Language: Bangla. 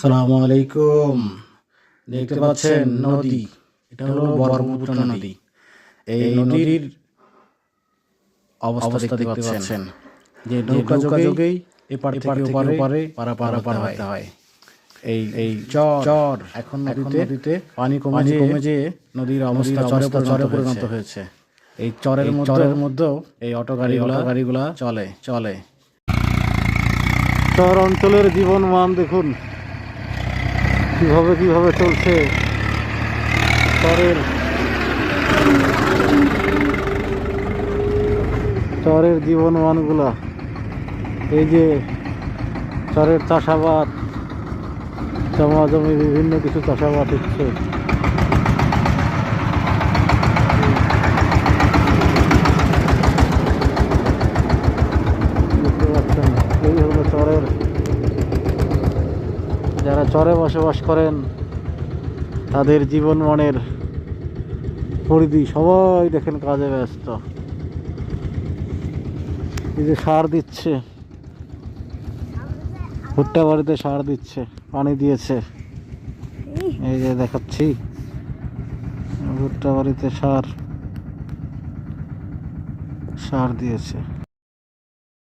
আসসালামু আলাইকুম। দেখতে পাচ্ছেন নদী, এটা হলো ব্রহ্মপুত্র নদী। এই নদীর অবস্থা দেখতে পাচ্ছেন যে নৌকা যোগেই এপার থেকে ওপারে পারাপার হতে হয়। এই চর এখন নদীতে পানি কমে যেয়ে নদীর অবস্থা চরে পরিণত হয়েছে। এই চরের মধ্যেও এই অটো গাড়িগুলা চলে। চর অঞ্চলের জীবন মান দেখুন কিভাবে চলছে। চরের জীবন মানগুলা, এই যে চরের চাষাবাদ, জমি বিভিন্ন কিছু চাষাবাদ হচ্ছে। বুঝতে পারছেন, এই হলো চরের, যারা চরে বসবাস করেন তাদের জীবন মানের পরিধি। সবাই দেখেন কাজে ব্যস্ত। এই যে সার দিচ্ছে, ভুট্টা বাড়িতে সার দিচ্ছে, পানি দিয়েছে। এই যে দেখাচ্ছি, ভুট্টা বাড়িতে সার দিয়েছে।